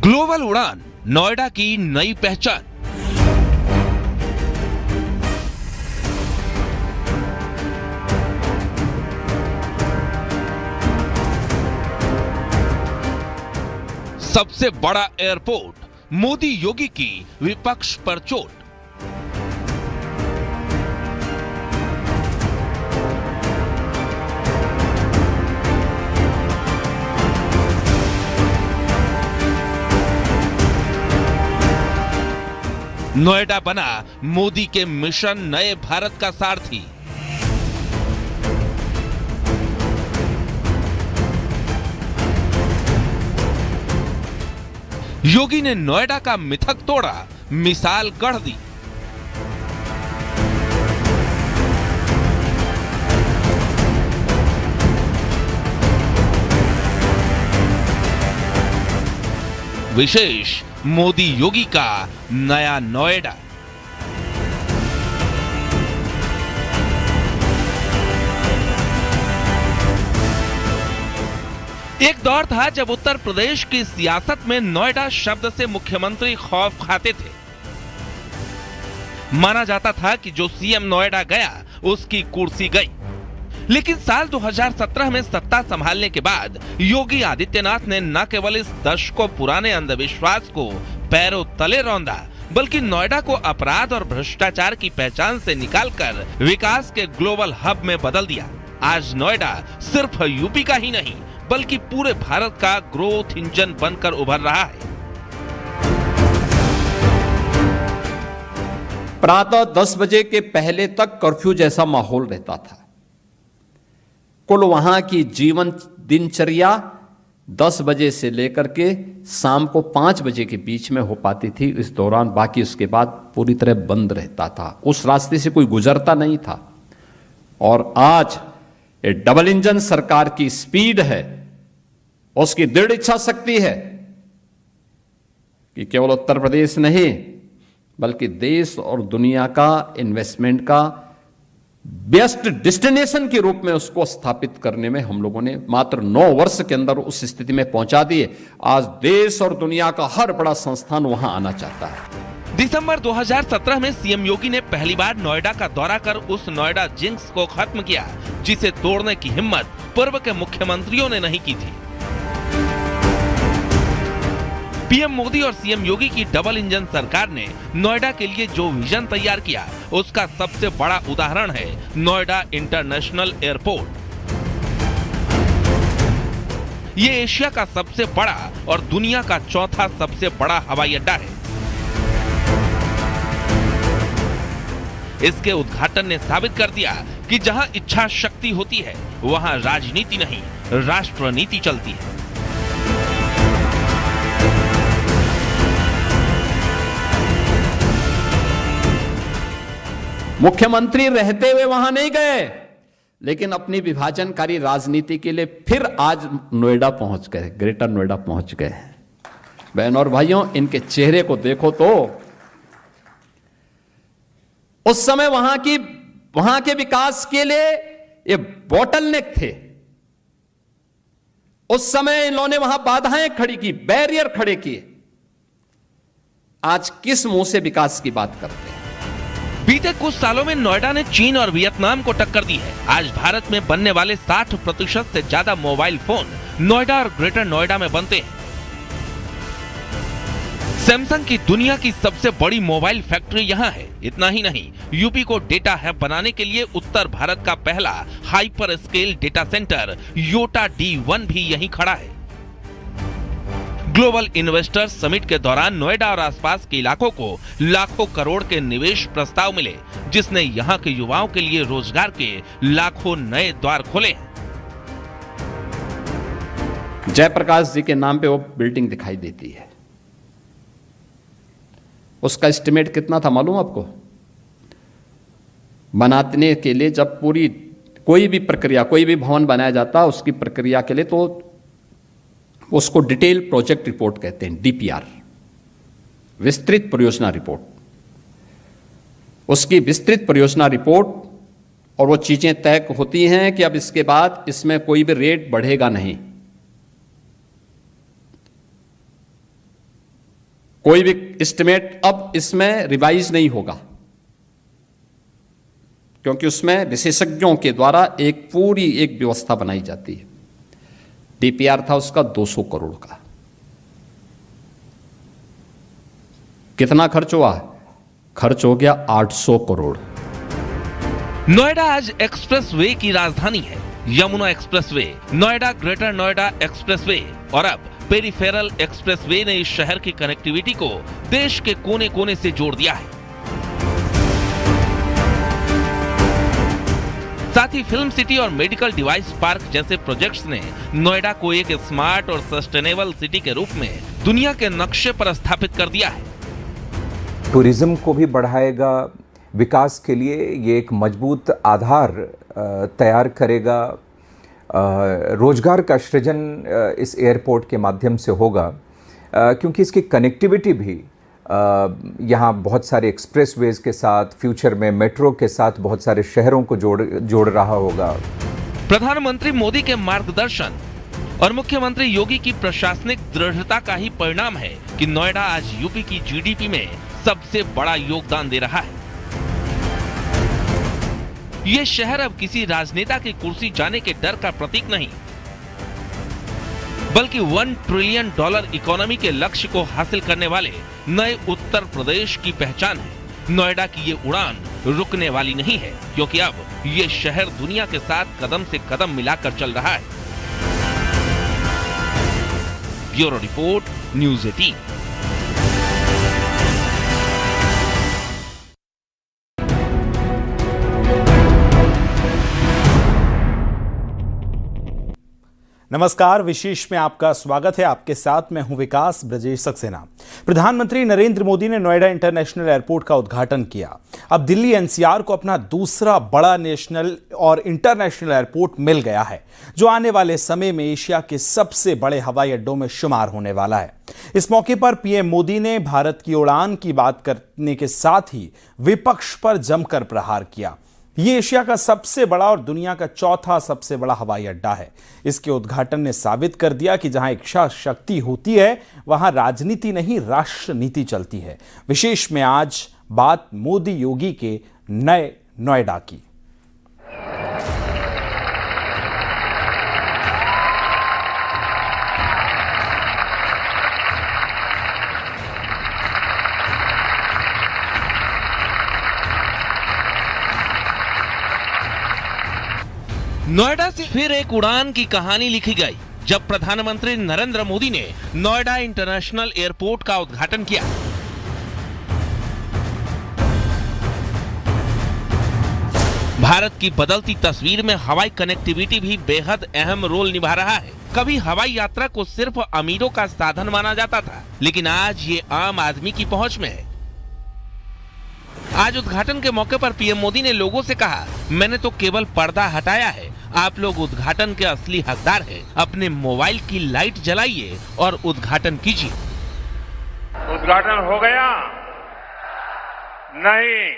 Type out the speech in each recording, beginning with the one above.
Global उड़ान, नोएडा की नई पहचान। सबसे बड़ा एयरपोर्ट, मोदी योगी की विपक्ष पर चोट। नोएडा बना मोदी के मिशन नए भारत का सारथी। योगी ने नोएडा का मिथक तोड़ा, मिसाल गढ़ दी। विशेष, मोदी योगी का नया नोएडा। एक दौर था जब उत्तर प्रदेश की सियासत में नोएडा शब्द से मुख्यमंत्री खौफ खाते थे। माना जाता था कि जो सीएम नोएडा गया उसकी कुर्सी गई। लेकिन साल 2017 में सत्ता संभालने के बाद योगी आदित्यनाथ ने न केवल इस दशकों पुराने अंधविश्वास को पैरों तले रौंदा, बल्कि नोएडा को अपराध और भ्रष्टाचार की पहचान से निकालकर विकास के ग्लोबल हब में बदल दिया। आज नोएडा सिर्फ यूपी का ही नहीं, बल्कि पूरे भारत का ग्रोथ इंजन बनकर उभर रहा है। प्रातः 10 बजे के पहले तक कर्फ्यू जैसा माहौल रहता था। कुल वहां की जीवन दिनचर्या 10 बजे से लेकर के शाम को 5 बजे के बीच में हो पाती थी। इस दौरान बाकी उसके बाद पूरी तरह बंद रहता था। उस रास्ते से कोई गुजरता नहीं था। और आज ये डबल इंजन सरकार की स्पीड है, उसकी दृढ़ इच्छा शक्ति है कि केवल उत्तर प्रदेश नहीं बल्कि देश और दुनिया का इन्वेस्टमेंट का बेस्ट डेस्टिनेशन के रूप में उसको स्थापित करने में हम लोगों ने मात्र 9 वर्ष के अंदर उस स्थिति में पहुंचा दिए। आज देश और दुनिया का हर बड़ा संस्थान वहां आना चाहता है। दिसंबर 2017 में सीएम योगी ने पहली बार नोएडा का दौरा कर उस नोएडा जिंक्स को खत्म किया, जिसे तोड़ने की हिम्मत पूर्व के मुख्यमंत्रियों ने नहीं की थी। पीएम मोदी और सीएम योगी की डबल इंजन सरकार ने नोएडा के लिए जो विजन तैयार किया, उसका सबसे बड़ा उदाहरण है नोएडा इंटरनेशनल एयरपोर्ट। ये एशिया का सबसे बड़ा और दुनिया का चौथा सबसे बड़ा हवाई अड्डा है। इसके उद्घाटन ने साबित कर दिया कि जहां इच्छा शक्ति होती है, वहां राजनीति नहीं, राष्ट्रनीति चलती है। मुख्यमंत्री रहते हुए वहां नहीं गए, लेकिन अपनी विभाजनकारी राजनीति के लिए फिर आज नोएडा पहुंच गए, ग्रेटर नोएडा पहुंच गए। बहनों और भाइयों, इनके चेहरे को देखो तो उस समय वहां के विकास के लिए ये बॉटलनेक थे। उस समय इन्होंने वहां बाधाएं खड़ी की, बैरियर खड़े किए। आज किस मुंह से विकास की बात करते हैं? बीते कुछ सालों में नोएडा ने चीन और वियतनाम को टक्कर दी है। आज भारत में बनने वाले 60% से ज्यादा मोबाइल फोन नोएडा और ग्रेटर नोएडा में बनते हैं। सैमसंग की दुनिया की सबसे बड़ी मोबाइल फैक्ट्री यहां है। इतना ही नहीं, यूपी को डेटा हब बनाने के लिए उत्तर भारत का पहला hyper scale data center Yotta D1 भी यहीं खड़ा है। ग्लोबल इन्वेस्टर्स समिट के दौरान नोएडा और आसपास के इलाकों को लाखों करोड़ के निवेश प्रस्ताव मिले, जिसने यहां के युवाओं के लिए रोजगार के लाखों नए द्वार खोले हैं। जयप्रकाश जी के नाम पे वो बिल्डिंग दिखाई देती है। उसका एस्टिमेट कितना था मालूम आपको? बनाने के लिए जब पूरी कोई भी प्रक्रिया, कोई भी भवन बनाया जाता, उसकी प्रक्रिया के लिए तो उसको डिटेल प्रोजेक्ट रिपोर्ट कहते हैं, DPR, विस्तृत परियोजना रिपोर्ट। उसकी विस्तृत परियोजना रिपोर्ट और वो चीजें तय होती हैं कि अब इसके बाद इसमें कोई भी रेट बढ़ेगा नहीं। कोई भी एस्टिमेट अब इसमें रिवाइज नहीं होगा, क्योंकि उसमें विशेषज्ञों के द्वारा एक पूरी एक व्यवस्था बनाई जाती है। डीपीआर था उसका 200 करोड़ का। कितना खर्च हुआ? खर्च हो गया 800 करोड़। नोएडा आज एक्सप्रेसवे की राजधानी है। Yamuna expressway, Noida greater Noida expressway और अब पेरिफेरल एक्सप्रेसवे ने इस शहर की कनेक्टिविटी को देश के कोने कोने से जोड़ दिया है। साथ ही फिल्म सिटी और मेडिकल डिवाइस पार्क जैसे प्रोजेक्ट्स ने नोएडा को एक स्मार्ट और सस्टेनेबल सिटी के रूप में दुनिया के नक्शे पर स्थापित कर दिया है। टूरिज्म को भी बढ़ाएगा, विकास के लिए ये एक मजबूत आधार तैयार करेगा। रोजगार का सृजन इस एयरपोर्ट के माध्यम से होगा, क्योंकि इसकी कनेक्टिविटी भी यहाँ बहुत सारे एक्सप्रेसवेज के साथ, फ्यूचर में मेट्रो के साथ बहुत सारे शहरों को जोड़ रहा होगा। प्रधानमंत्री मोदी के मार्गदर्शन और मुख्यमंत्री योगी की प्रशासनिक दृढ़ता का ही परिणाम है कि नोएडा आज यूपी की जीडीपी में सबसे बड़ा योगदान दे रहा है। ये शहर अब किसी राजनेता की कुर्सी जाने के डर का प्रतीक नहीं, बल्कि $1 ट्रिलियन इकोनॉमी के लक्ष्य को हासिल करने वाले नए उत्तर प्रदेश की पहचान है। नोएडा की ये उड़ान रुकने वाली नहीं है, क्योंकि अब ये शहर दुनिया के साथ कदम से कदम मिलाकर चल रहा है। Bureau report, news 18। नमस्कार, विशेष में आपका स्वागत है। आपके साथ मैं हूं विकास ब्रजेश सक्सेना। प्रधानमंत्री नरेंद्र मोदी ने नोएडा इंटरनेशनल एयरपोर्ट का उद्घाटन किया। अब दिल्ली एनसीआर को अपना दूसरा बड़ा नेशनल और इंटरनेशनल एयरपोर्ट मिल गया है, जो आने वाले समय में एशिया के सबसे बड़े हवाई अड्डों में शुमार होने वाला है। इस मौके पर पीएम मोदी ने भारत की उड़ान की बात करने के साथ ही विपक्ष पर जमकर प्रहार किया। ये एशिया का सबसे बड़ा और दुनिया का चौथा सबसे बड़ा हवाई अड्डा है। इसके उद्घाटन ने साबित कर दिया कि जहां इच्छा शक्ति होती है, वहां राजनीति नहीं, राष्ट्र नीति चलती है। विशेष में आज बात मोदी योगी के नए नोएडा की। नोएडा से फिर एक उड़ान की कहानी लिखी गई, जब प्रधानमंत्री नरेंद्र मोदी ने नोएडा इंटरनेशनल एयरपोर्ट का उद्घाटन किया। भारत की बदलती तस्वीर में हवाई कनेक्टिविटी भी बेहद अहम रोल निभा रहा है। कभी हवाई यात्रा को सिर्फ अमीरों का साधन माना जाता था, लेकिन आज ये आम आदमी की पहुंच में है। आज उद्घाटन के मौके पर पीएम मोदी ने लोगों से कहा, मैंने तो केवल पर्दा हटाया है, आप लोग उद्घाटन के असली हकदार हैं। अपने मोबाइल की लाइट जलाइए और उद्घाटन कीजिए। उद्घाटन हो गया? नहीं,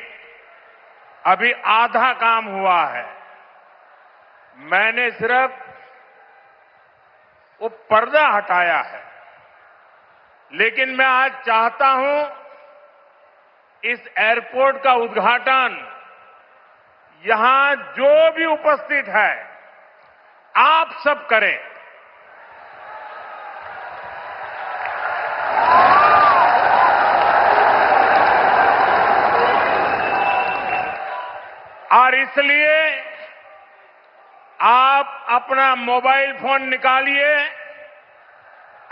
अभी आधा काम हुआ है। मैंने सिर्फ वो पर्दा हटाया है, लेकिन मैं आज चाहता हूं इस एयरपोर्ट का उद्घाटन यहां जो भी उपस्थित है आप सब करें। और इसलिए आप अपना मोबाइल फोन निकालिए,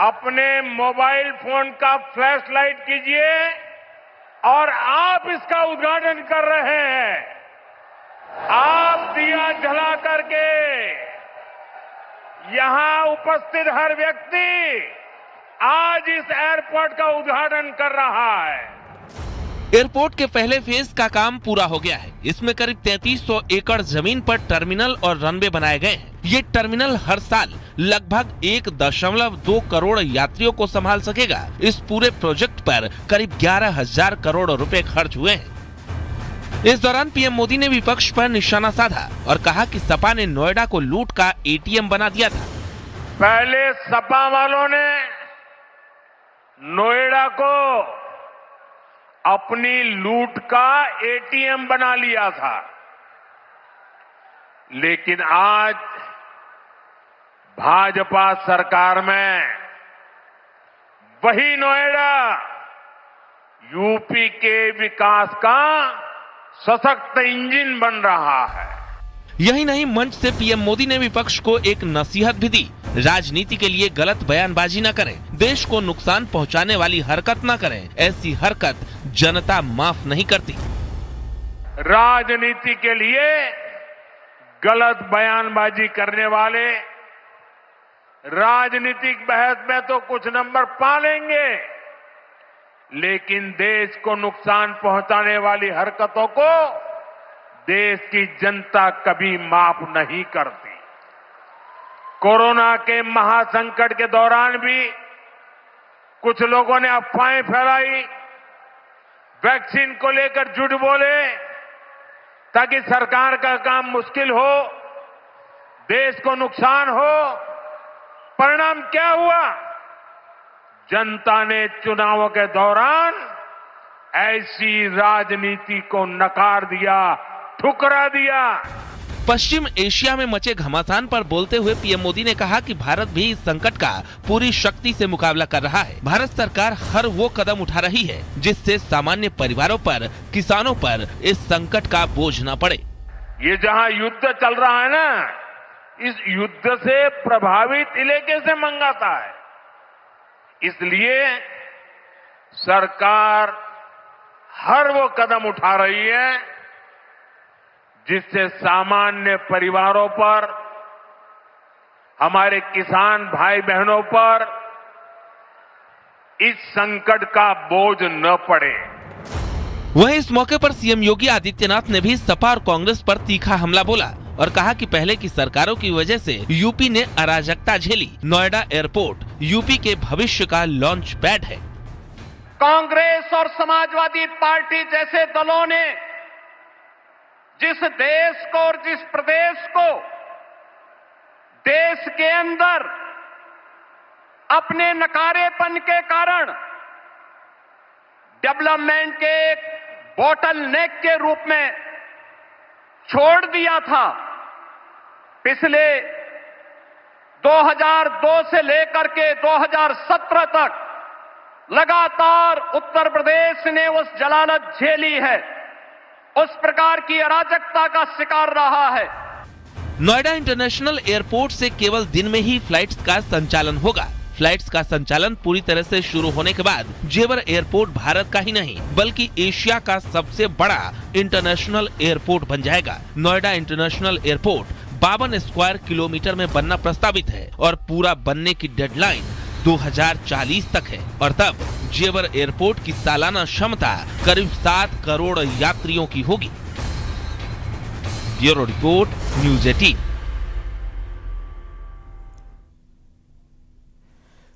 अपने मोबाइल फोन का फ्लैश लाइट कीजिए और आप इसका उद्घाटन कर रहे हैं। आप दिया जला करके यहां उपस्थित हर व्यक्ति आज इस एयरपोर्ट का उद्घाटन कर रहा है। एयरपोर्ट के पहले फेज का काम पूरा हो गया है। इसमें करीब 3300 एकड़ जमीन पर टर्मिनल और रनवे बनाए गए हैं। ये टर्मिनल हर साल लगभग 1.2 करोड़ यात्रियों को संभाल सकेगा। इस पूरे प्रोजेक्ट पर करीब 11,000 करोड़ रुपए खर्च हुए हैं। इस दौरान पीएम मोदी ने विपक्ष पर निशाना साधा और कहा कि सपा ने नोएडा को लूट का एटीएम बना दिया था। पहले सपा वालों ने नोएडा को अपनी लूट का एटीएम बना लिया था, लेकिन आज भाजपा सरकार में वही नोएडा यूपी के विकास का सशक्त इंजन बन रहा है। यही नहीं, मंच से पीएम मोदी ने विपक्ष को एक नसीहत भी दी। राजनीति के लिए गलत बयानबाजी न करें, देश को नुकसान पहुंचाने वाली हरकत न करें, ऐसी हरकत जनता माफ नहीं करती। राजनीति के लिए गलत बयानबाजी करने वाले राजनीतिक बहस में तो कुछ नंबर पा लेंगे, लेकिन देश को नुकसान पहुंचाने वाली हरकतों को देश की जनता कभी माफ नहीं करती। कोरोना के महासंकट के दौरान भी कुछ लोगों ने अफवाहें फैलाई, वैक्सीन को लेकर झूठ बोले ताकि सरकार का काम मुश्किल हो, देश को नुकसान हो। परिणाम क्या हुआ? जनता ने चुनावों के दौरान ऐसी राजनीति को नकार दिया, ठुकरा दिया। पश्चिम एशिया में मचे घमासान पर बोलते हुए पीएम मोदी ने कहा कि भारत भी इस संकट का पूरी शक्ति से मुकाबला कर रहा है। भारत सरकार हर वो कदम उठा रही है जिससे सामान्य परिवारों पर, किसानों पर इस संकट का बोझ न पड़े। ये जहां युद्ध चल रहा है ना, इस युद्ध से प्रभावित इलाके से मंगाता है। इसलिए सरकार हर वो कदम उठा रही है जिससे सामान्य परिवारों पर, हमारे किसान भाई बहनों पर इस संकट का बोझ न पड़े। वहीं इस मौके पर सीएम योगी आदित्यनाथ ने भी सपा और कांग्रेस पर तीखा हमला बोला और कहा कि पहले की सरकारों की वजह से यूपी ने अराजकता झेली। नोएडा एयरपोर्ट यूपी के भविष्य का लॉन्च पैड है। कांग्रेस और समाजवादी पार्टी जैसे दलों ने जिस देश को और जिस प्रदेश को देश के अंदर अपने नकारेपन के कारण डेवलपमेंट के एक बॉटल नेक के रूप में छोड़ दिया था, पिछले 2002 से लेकर के 2017 तक लगातार उत्तर प्रदेश ने उस जलालत झेली है, उस प्रकार की अराजकता का शिकार रहा है। नोएडा इंटरनेशनल एयरपोर्ट से केवल दिन में ही फ्लाइट्स का संचालन होगा। फ्लाइट्स का संचालन पूरी तरह से शुरू होने के बाद जेवर एयरपोर्ट भारत का ही नहीं बल्कि एशिया का सबसे बड़ा इंटरनेशनल एयरपोर्ट बन जाएगा। Noida international airport 52 square kilometre में बनना प्रस्तावित है और पूरा बनने की डेडलाइन 2040 तक है और तब जेवर एयरपोर्ट की सालाना क्षमता करीब 7 करोड़ यात्रियों की होगी। Bureau report, news 18।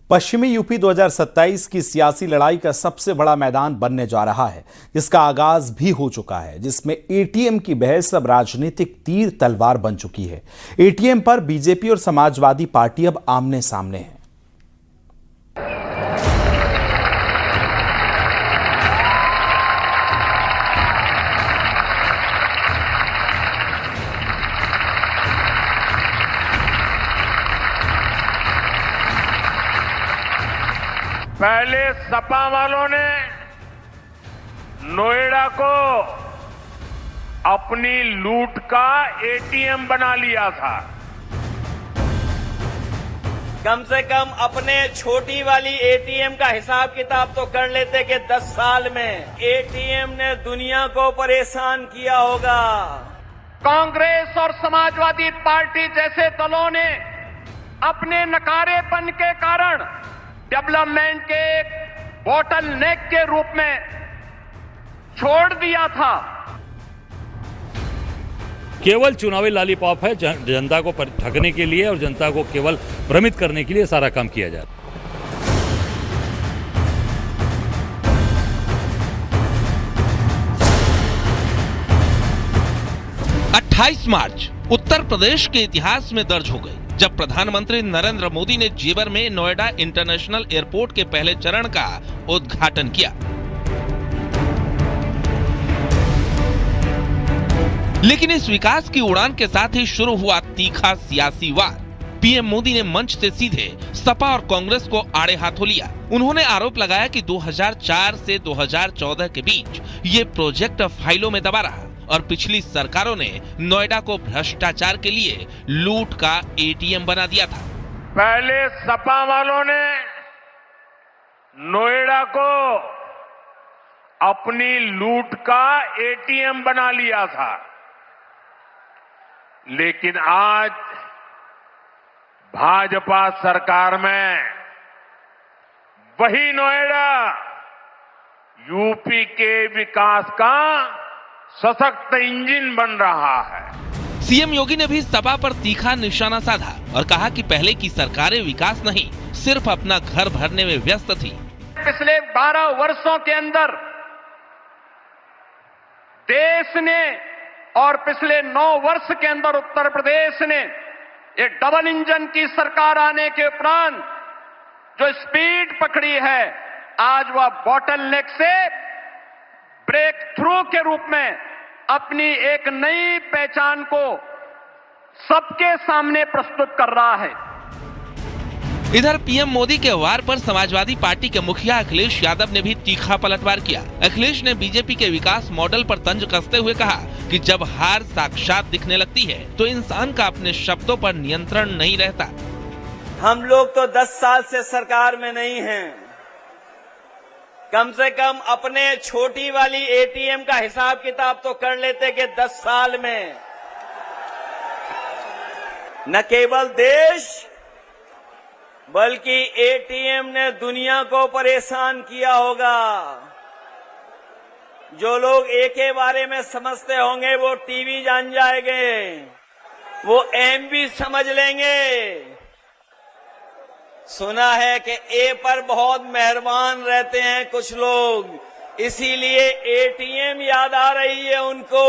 पश्चिमी यूपी 2027 की सियासी लड़ाई का सबसे बड़ा मैदान बनने जा रहा है, जिसका आगाज भी हो चुका है, जिसमें एटीएम की बहस अब राजनीतिक तीर तलवार बन चुकी है। एटीएम पर बीजेपी और समाजवादी पार्टी अब आमने सामने है। पहले सपा वालों ने नोएडा को अपनी लूट का एटीएम बना लिया था। कम से कम अपने छोटी वाली एटीएम का हिसाब किताब तो कर लेते कि 10 साल में एटीएम ने दुनिया को परेशान किया होगा। कांग्रेस और समाजवादी पार्टी जैसे दलों ने अपने नकारेपन के कारण डेवलपमेंट के एक बॉटल नेक के रूप में छोड़ दिया था। केवल चुनावी लॉलीपॉप है, जनता को ठगने के लिए और जनता को केवल भ्रमित करने के लिए सारा काम किया जा रहा है। 28 मार्च उत्तर प्रदेश के इतिहास में दर्ज हो गई। जब प्रधानमंत्री नरेंद्र मोदी ने जेवर में नोएडा इंटरनेशनल एयरपोर्ट के पहले चरण का उद्घाटन किया। लेकिन इस विकास की उड़ान के साथ ही शुरू हुआ तीखा सियासी वार। पीएम मोदी ने मंच से सीधे सपा और कांग्रेस को आड़े हाथों लिया। उन्होंने आरोप लगाया कि 2004 से 2014 के बीच ये प्रोजेक्ट फाइलों में दबा रहा और पिछली सरकारों ने नोएडा को भ्रष्टाचार के लिए लूट का एटीएम बना दिया था। पहले सपा वालों ने नोएडा को अपनी लूट का एटीएम बना लिया था, लेकिन आज भाजपा सरकार में वही नोएडा यूपी के विकास का सशक्त इंजन बन रहा है। सीएम योगी ने भी सपा पर तीखा निशाना साधा और कहा कि पहले की सरकारें विकास नहीं, सिर्फ अपना घर भरने में व्यस्त थी। पिछले 12 वर्षों के अंदर देश ने और पिछले 9 वर्ष के अंदर उत्तर प्रदेश ने एक डबल इंजन की सरकार आने के उपरांत जो स्पीड पकड़ी है, आज वह बॉटलनेक से ब्रेक थ्रू के रूप में अपनी एक नई पहचान को सबके सामने प्रस्तुत कर रहा है। इधर पीएम मोदी के वार पर समाजवादी पार्टी के मुखिया अखिलेश यादव ने भी तीखा पलटवार किया। अखिलेश ने बीजेपी के विकास मॉडल पर तंज कसते हुए कहा कि जब हार साक्षात दिखने लगती है तो इंसान का अपने शब्दों पर नियंत्रण नहीं रहता। हम लोग तो 10 साल से सरकार में नहीं हैं। कम से कम अपने छोटी वाली एटीएम का हिसाब किताब तो कर लेते कि 10 साल में न केवल देश बल्कि एटीएम ने दुनिया को परेशान किया होगा। जो लोग ए के बारे में समझते होंगे वो टीवी जान जाएंगे, वो एम भी समझ लेंगे। सुना है कि ए पर बहुत मेहरबान रहते हैं कुछ लोग, इसीलिए एटीएम याद आ रही है उनको।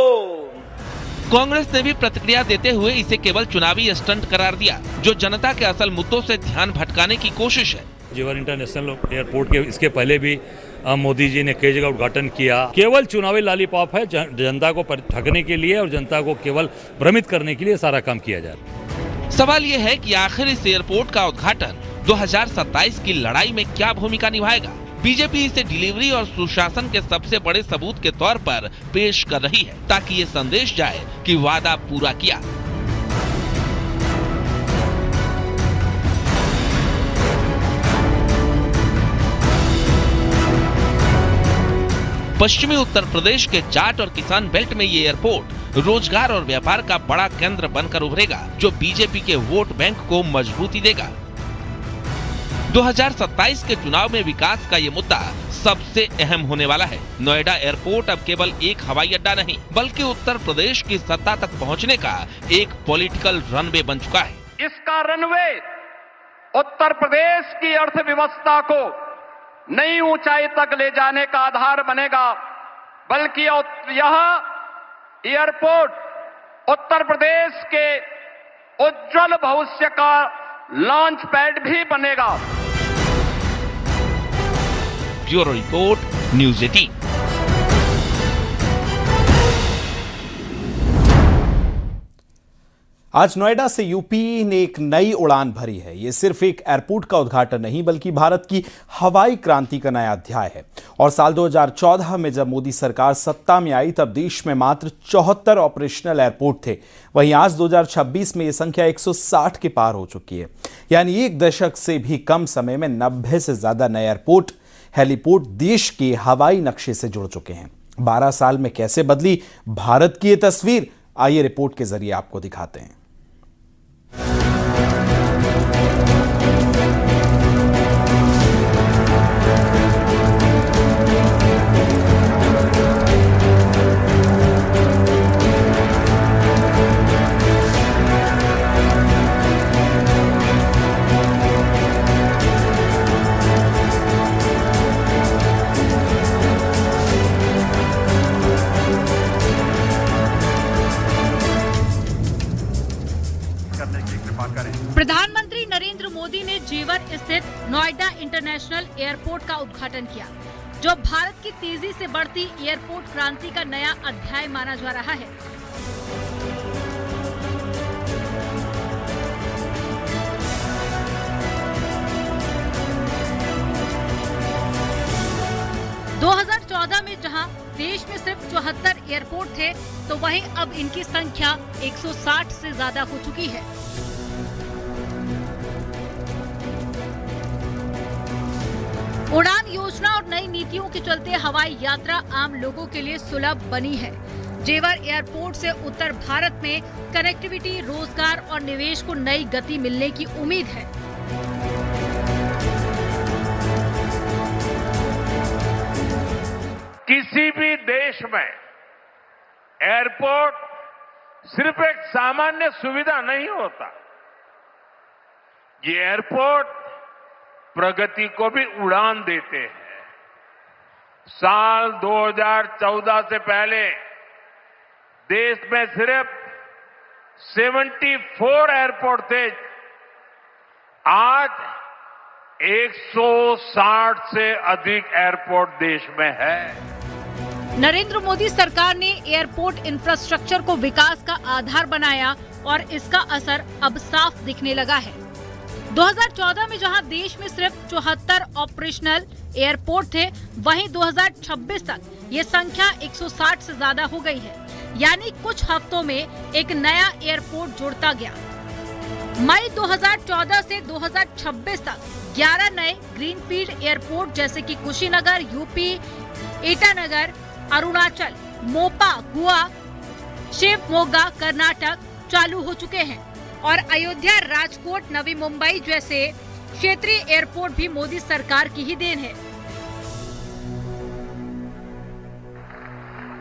कांग्रेस ने भी प्रतिक्रिया देते हुए इसे केवल चुनावी स्टंट करार दिया, जो जनता के असल मुद्दों से ध्यान भटकाने की कोशिश है। जेवर इंटरनेशनल एयरपोर्ट के इसके पहले भी मोदी जी ने कई जगह उद्घाटन किया। केवल चुनावी लॉलीपॉप है, जनता को ठगने के लिए और जनता को केवल भ्रमित करने के लिए सारा काम किया जा रहा है। सवाल ये है कि आखिर इस एयरपोर्ट का उद्घाटन 2027 की लड़ाई में क्या भूमिका निभाएगा। बीजेपी इसे डिलीवरी और सुशासन के सबसे बड़े सबूत के तौर पर पेश कर रही है, ताकि ये संदेश जाए कि वादा पूरा किया। पश्चिमी उत्तर प्रदेश के जाट और किसान बेल्ट में ये एयरपोर्ट रोजगार और व्यापार का बड़ा केंद्र बनकर उभरेगा, जो बीजेपी के वोट बैंक को मजबूती देगा। 2027 के चुनाव में विकास का ये मुद्दा सबसे अहम होने वाला है। नोएडा एयरपोर्ट अब केवल एक हवाई अड्डा नहीं, बल्कि उत्तर प्रदेश की सत्ता तक पहुंचने का एक पॉलिटिकल रनवे बन चुका है। इसका रनवे उत्तर प्रदेश की अर्थव्यवस्था को नई ऊंचाई तक ले जाने का आधार बनेगा, बल्कि यह एयरपोर्ट उत्तर प्रदेश के उज्जवल भविष्य का लॉन्च पैड भी बनेगा। Bureau report, news 18। आज नोएडा से यूपी ने एक नई उड़ान भरी है। ये सिर्फ एक एयरपोर्ट का उद्घाटन नहीं, बल्कि भारत की हवाई क्रांति का नया अध्याय है। और साल 2014 में जब मोदी सरकार सत्ता में आई, तब देश में मात्र 74 ऑपरेशनल एयरपोर्ट थे। वहीं आज 2026 में ये संख्या 160 के पार हो चुकी है। यानी एक दशक से भी कम समय में 90 से ज्यादा नए एयरपोर्ट, हेलीपोर्ट देश के हवाई नक्शे से जुड़ चुके हैं। 12 साल में कैसे बदली भारत की ये तस्वीर, आइए रिपोर्ट के जरिए आपको दिखाते हैं। इस्तीफा करें। प्रधानमंत्री नरेंद्र मोदी ने जेवर स्थित नोएडा इंटरनेशनल एयरपोर्ट का उद्घाटन किया, जो भारत की तेजी से बढ़ती एयरपोर्ट क्रांति का नया अध्याय माना जा रहा है। – 2014 में जहां देश में सिर्फ 74 एयरपोर्ट थे, तो वहीं अब इनकी संख्या 160 से ज्यादा हो चुकी है। उड़ान योजना और नई नीतियों के चलते हवाई यात्रा आम लोगों के लिए सुलभ बनी है। जेवर एयरपोर्ट से उत्तर भारत में कनेक्टिविटी, रोजगार और निवेश को नई गति मिलने की उम्मीद है। किसी भी देश में एयरपोर्ट सिर्फ एक सामान्य सुविधा नहीं होता, ये एयरपोर्ट प्रगति को भी उड़ान देते हैं। साल 2014 से पहले देश में सिर्फ 74 एयरपोर्ट थे, आज 160 से अधिक एयरपोर्ट देश में है। नरेंद्र मोदी सरकार ने एयरपोर्ट इंफ्रास्ट्रक्चर को विकास का आधार बनाया और इसका असर अब साफ दिखने लगा है। 2014 में जहां देश में सिर्फ 74 ऑपरेशनल एयरपोर्ट थे, वहीं 2026 तक ये संख्या 160 से ज्यादा हो गई है। यानी कुछ हफ्तों में एक नया एयरपोर्ट जुड़ता गया। मई 2014 से 2026 तक 11 नए ग्रीनफील्ड एयरपोर्ट जैसे कि कुशीनगर यूपी, ईटानगर अरुणाचल, मोपा गोवा, शिवमोगा कर्नाटक चालू हो चुके हैं और अयोध्या, राजकोट, नवी मुंबई जैसे क्षेत्रीय एयरपोर्ट भी मोदी सरकार की ही देन है।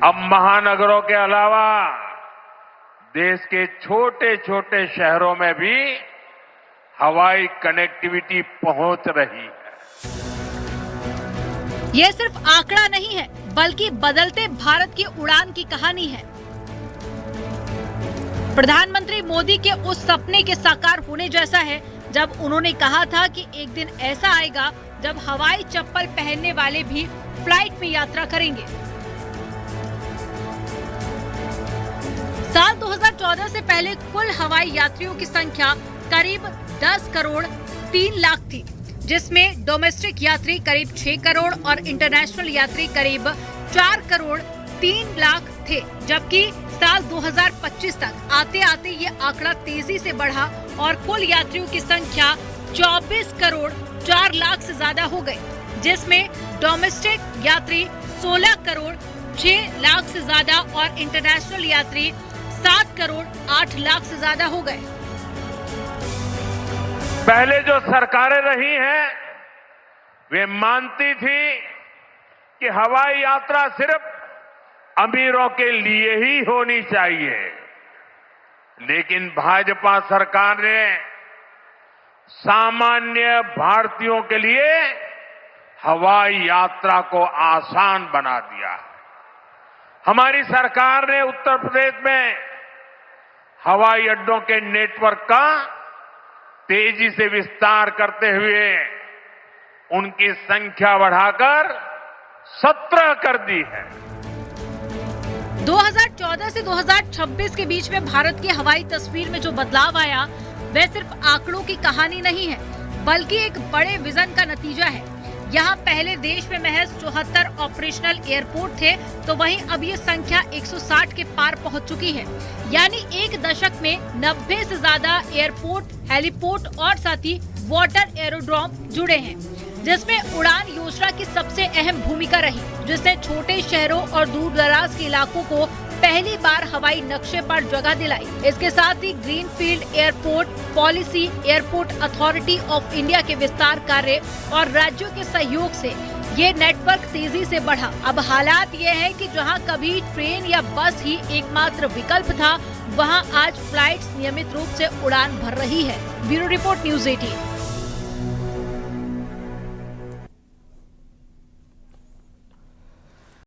अब महानगरों के अलावा देश के छोटे छोटे शहरों में भी हवाई कनेक्टिविटी पहुंच रही है। यह सिर्फ आंकड़ा नहीं है, बल्कि बदलते भारत की उड़ान की कहानी है। प्रधानमंत्री मोदी के उस सपने के साकार होने जैसा है, जब उन्होंने कहा था कि एक दिन ऐसा आएगा जब हवाई चप्पल पहनने वाले भी फ्लाइट में यात्रा करेंगे। साल 2014 से पहले कुल हवाई यात्रियों की संख्या करीब 10 करोड़ 3 लाख थी, जिसमें डोमेस्टिक यात्री करीब 6 करोड़ और इंटरनेशनल यात्री करीब 4 करोड़ 3 लाख थे। जबकि साल 2025 तक आते आते ये आंकड़ा तेजी से बढ़ा और कुल यात्रियों की संख्या 24 करोड़ 4 लाख से ज्यादा हो गई, जिसमें डोमेस्टिक यात्री 16 करोड़ 6 लाख से ज्यादा और इंटरनेशनल यात्री 7 करोड़ 8 लाख से ज्यादा हो गए। पहले जो सरकारें रही हैं, वे मानती थी कि हवाई यात्रा सिर्फ अमीरों के लिए ही होनी चाहिए, लेकिन भाजपा सरकार ने सामान्य भारतीयों के लिए हवाई यात्रा को आसान बना दिया। हमारी सरकार ने उत्तर प्रदेश में हवाई अड्डों के नेटवर्क का तेजी से विस्तार करते हुए उनकी संख्या बढ़ाकर 17 कर दी है। 2014 से 2026 के बीच में भारत की हवाई तस्वीर में जो बदलाव आया, वह सिर्फ आंकड़ों की कहानी नहीं है, बल्कि एक बड़े विजन का नतीजा है। यहाँ पहले देश में महज 74 ऑपरेशनल एयरपोर्ट थे, तो वहीं अब ये संख्या 160 के पार पहुँच चुकी है। यानी एक दशक में 90 से ज्यादा एयरपोर्ट, हेलीपोर्ट और साथ ही वाटर एरोड्रोम जुड़े हैं, जिसमें उड़ान योजना की सबसे अहम भूमिका रही, जिसने छोटे शहरों और दूर दराज के इलाकों को पहली बार हवाई नक्शे पर जगह दिलाई। इसके साथ ही greenfield airport policy, airport authority of India के विस्तार कार्य और राज्यों के सहयोग से ये नेटवर्क तेजी से बढ़ा। अब हालात ये है कि जहां कभी ट्रेन या बस ही एकमात्र विकल्प था, वहां आज फ्लाइट्स नियमित रूप से उड़ान भर रही है। Bureau report, news 18।